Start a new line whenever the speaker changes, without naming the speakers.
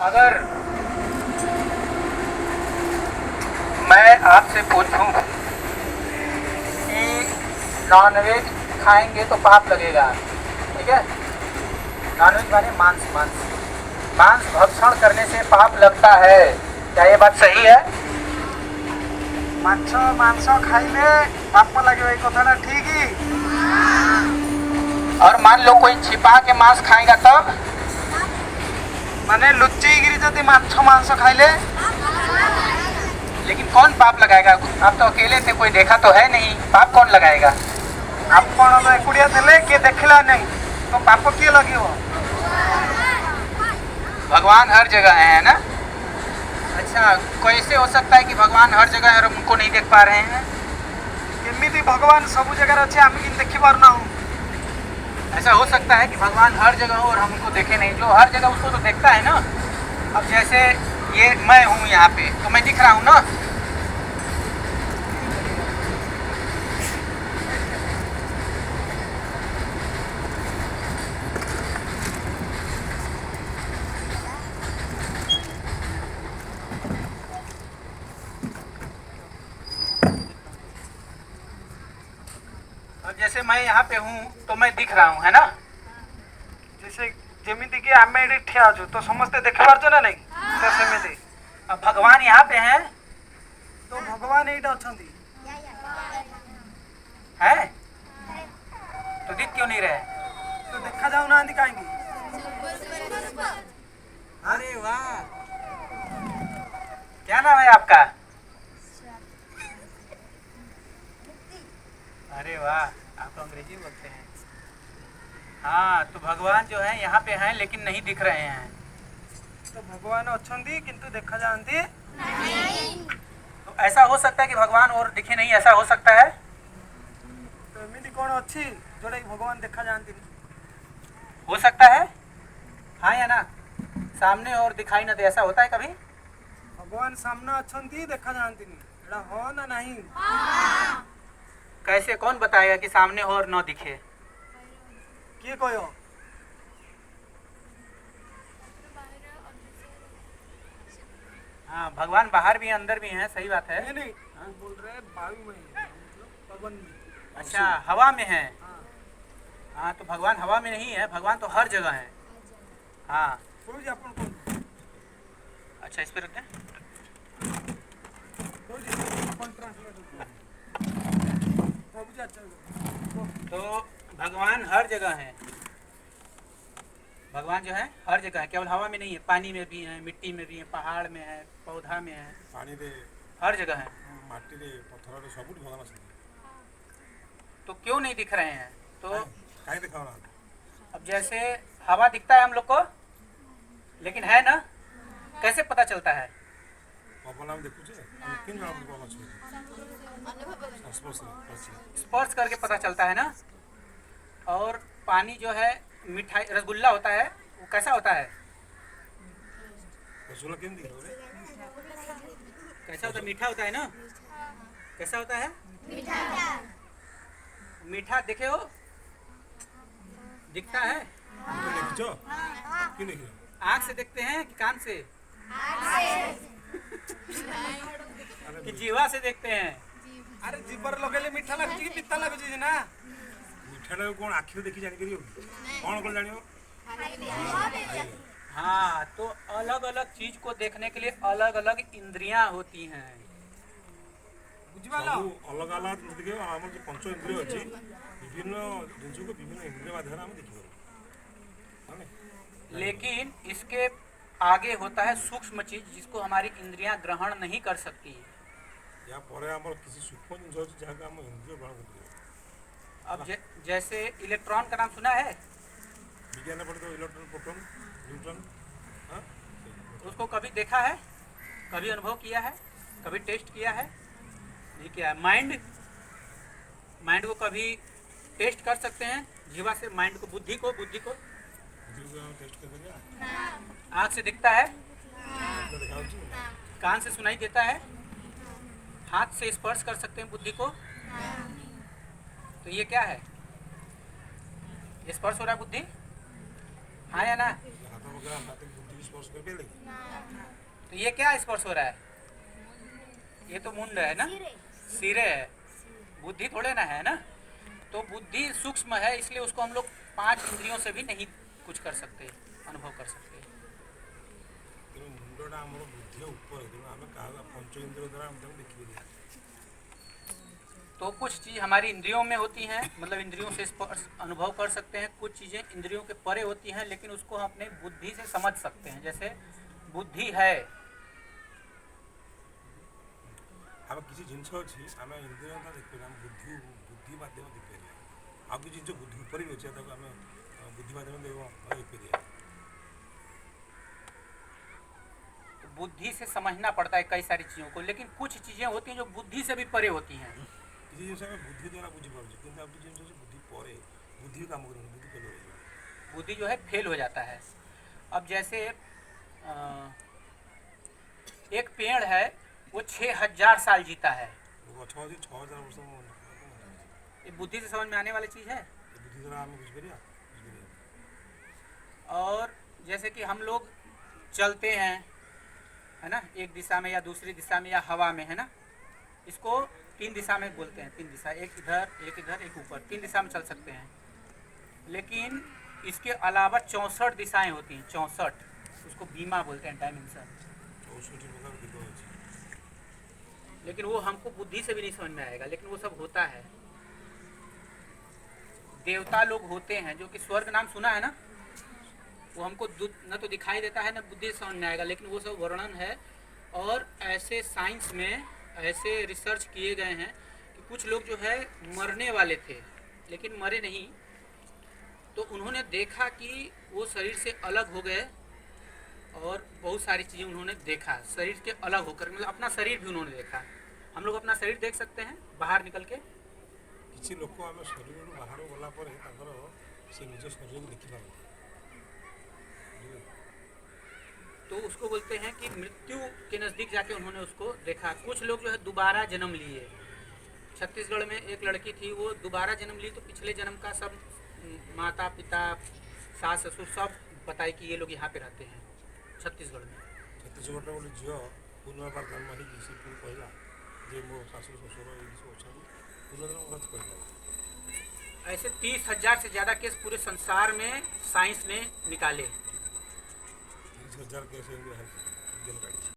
अगर मैं आपसे पूछूं कि नॉनवेज खाएंगे तो पाप लगेगा, ठीक है? नॉनवेज माने मांस, मांस भक्षण करने से पाप लगता है, क्या ये बात सही है?
माछ मांस खाइले पाप लगे ये कथा ठीक ही।
और मान लो कोई छिपा के मांस खाएगा तब
माने लुच्चीगिरी जदि माछ मांस खाइले
लेकिन कौन पाप लगाएगा? आप तो अकेले थे, कोई देखा तो है नहीं, पाप कौन लगाएगा?
आपण तो एकुड़िया थे किए देखला नहीं तो पाप किए लगे?
भगवान हर जगह है ना? अच्छा, कैसे हो सकता है कि भगवान हर जगह है और हम उनको नहीं देख पा रहे हैं?
केमिति भगवान सब जगह अच्छे आम कि देखी पारना हूँ?
ऐसा हो सकता है कि भगवान हर जगह हो और हम उनको देखे नहीं? जो हर जगह उसको तो देखता है ना। अब जैसे ये मैं हूँ यहाँ पे, तो मैं दिख रहा हूँ ना। अब जैसे मैं यहाँ पे हूँ तो मैं दिख रहा हूँ, है ना?
जैसे जेमिति कि आमे एठी ठिया अछु तो समस्त देख पारछ ना नहीं तो सेमिति।
अब भगवान यहाँ पे हैं
तो भगवान एटा अछंती
है तो दिख क्यों नहीं रहे?
तो देखा जाऊ ना कहीं?
अरे वाह, क्या नाम है आपका? अरे वाह, आप तो अंग्रेजी बोलते हैं। हाँ, तो भगवान जो है यहाँ पे हैं लेकिन नहीं दिख रहे हैं।
तो भगवान अछंती किंतु देखा जानती
नहीं। तो ऐसा हो सकता है कि भगवान और दिखे नहीं, ऐसा हो सकता है?
तो एमिति कौन अच्छी जोड़ा भगवान देखा जानती?
हो सकता है, हाँ या ना? सामने और दिखाई न दे, ऐसा होता है कभी?
भगवान सामने अछंती देखा जानती एटा हो ना नहीं?
कैसे, कौन बताएगा कि सामने हो और न दिखे?
किए कहो?
हाँ, भगवान बाहर भी हैं अंदर भी हैं, सही बात है।
नहीं नहीं हाँ? बोल रहे वायु में मतलब पवन में।
अच्छा, हवा में है।
हाँ।
हाँ, तो भगवान हवा में नहीं है, भगवान तो हर जगह है। हाँ, अच्छा, इस पे रखते हैं। तो भगवान हर जगह है, भगवान जो है हर जगह है, केवल हवा में नहीं है, पानी में भी है, मिट्टी में भी है, पहाड़ में है, पौधा में है,
पानी रे
हर जगह है।
माटी रे पत्थर रे सब भगवान अछंती।
तो क्यों नहीं दिख रहे हैं? तो
काहे दिखाओ ना?
अब जैसे हवा दिखता है हम लोग को, लेकिन है ना? कैसे पता चलता है?
पवन हम देखु छे हम किन नाम पवन छे
स्पर्श करके पता चलता है ना। और पानी जो है मिठाई रसगुल्ला होता है, वो कैसा होता है?
रसगुल्ला किन दिख रे?
कैसा होता है? मीठा होता है ना? कैसा होता है? मीठा। मीठा देखे हो, दिखता है?
देखो किन देख?
आँख से देखते हैं कि कान से? कि जीवा से देखते हैं?
अरे जीवर लगेले मीठा लगुची कि पिता लगुची ना?
मीठा लगे कौन आखिर देखी जानी करियो? कौन कोन जानियो?
हाँ, तो अलग अलग चीज को देखने के लिए अलग अलग इंद्रियां होती हैं।
बुझिबालो
अलग अलग देखियो हमर जो पंच इंद्रिय अछि विभिन्न जिनिस को विभिन्न इंद्रिय माध्यम हम देखियो।
लेकिन इसके आगे होता है सूक्ष्म चीज जिसको हमारी इंद्रियां ग्रहण नहीं कर सकती।
या परे हमर किसी सूक्ष्म जिनिस अछि जहां हम इंद्रिय ग्रहण करते।
अब जैसे इलेक्ट्रॉन का नाम सुना है?
विज्ञान में पढ़ते हो इलेक्ट्रॉन, प्रोटॉन, न्यूट्रॉन। हाँ,
उसको कभी देखा है? कभी अनुभव किया है? कभी टेस्ट किया है? नहीं किया है। माइंड को कभी टेस्ट कर सकते हैं? जीवा से माइंड को, बुद्धि को
टेस्ट कर दिया।
आँख से दिखता है?
दिखाओ जी।
कान से सुनाई देता है? हाथ से स्पर्श कर सकते हैं बुद्धि को? तो ये क्या है? ये स्पर्श हो रहा है बुद्धि, हाँ या ना?
स्पर्श कर पाइले
तो ये क्या स्पर्श हो रहा है? ये तो मुंड है ना, सिरे है, बुद्धि थोड़े ना है ना। तो बुद्धि सूक्ष्म है, इसलिए उसको हम लोग 5 इंद्रियों से भी नहीं कुछ कर सकते, अनुभव कर सकते।
तेणु मुंडटा आम बुद्धि ऊपर है, तेणु आम क्या पंच इंद्रिय द्वारा हम देखिए।
तो कुछ चीज़ हमारी इंद्रियों में होती हैं, मतलब इंद्रियों से स्पर्श अनुभव कर सकते हैं। कुछ चीज़ें इंद्रियों के परे होती हैं, लेकिन उसको हम अपने बुद्धि से समझ सकते हैं। जैसे बुद्धि है,
आम किसी जिनस अच्छी आम इंद्रिय देखिए, आम बुद्धि बुद्धि माध्यम देखिए। आ किसी जिन बुद्धि ऊपर भी अच्छे आम बुद्धि माध्यम देखिए।
तो बुद्धि से समझना पड़ता है कई सारी चीज़ों को, लेकिन कुछ चीज़ें होती हैं जो बुद्धि से भी परे होती हैं।
किसी जिन आम बुद्धि द्वारा बुझीपार, कि आप जिन बुद्धि पर बुद्धि भी कम कर बुद्धि फेल हो,
बुद्धि जो है फेल हो जाता है। अब जैसे एक पेड़ है, वो 6000 साल जीता है।
गछ अच्छी 6000 वर्ष
ये बुद्धि से समझ में आने वाली चीज़ है।
बुद्धि द्वारा आम बुझीपार।
और जैसे कि हम लोग चलते हैं, है ना, एक दिशा में या दूसरी दिशा में या हवा में, है ना, इसको 3 दिशा में बोलते हैं। 3 दिशा, एक इधर एक इधर एक ऊपर, 3 दिशा में चल सकते हैं। लेकिन इसके अलावा 64 दिशाएं होती हैं, 64, उसको बीमा बोलते हैं, डायमेंशन।
64 प्रकार दिग्गज अच्छी।
लेकिन वो हमको बुद्धि से भी नहीं समझ में आएगा, लेकिन वो सब होता है। देवता लोग होते हैं जो कि स्वर्ग नाम सुना है ना, वो हमको न तो दिखाई देता है, न बुद्धि से समझ में आएगा, लेकिन वो सब वर्णन है। और ऐसे साइंस में ऐसे रिसर्च किए गए हैं कि कुछ लोग जो है मरने वाले थे, लेकिन मरे नहीं, तो उन्होंने देखा कि वो शरीर से अलग हो गए और बहुत सारी चीज़ें उन्होंने देखा शरीर के अलग होकर, मतलब अपना शरीर भी उन्होंने देखा। हम लोग अपना शरीर देख सकते हैं बाहर निकल के।
किसी लोक आम शरीर बाहर गलापर से निज शरीर को देखिपार।
तो उसको बोलते हैं कि मृत्यु के नज़दीक जाके उन्होंने उसको देखा। कुछ लोग जो है दोबारा जन्म लिए। छत्तीसगढ़ में एक लड़की थी, वो दोबारा जन्म ली, तो पिछले जन्म का सब माता पिता सास ससुर सब बताए कि ये लोग यहाँ पे रहते हैं छत्तीसगढ़ में।
छत्तीसगढ़ गोटे झील पुनर्बार जन्म हो कहला जे मो शाशु शशुर ये सब अच्छा पुनर्जन्म कथ कहला।
ऐसे 30,000 से ज़्यादा केस पूरे संसार में साइंस ने निकाले।
30,000 केस जेल काटी।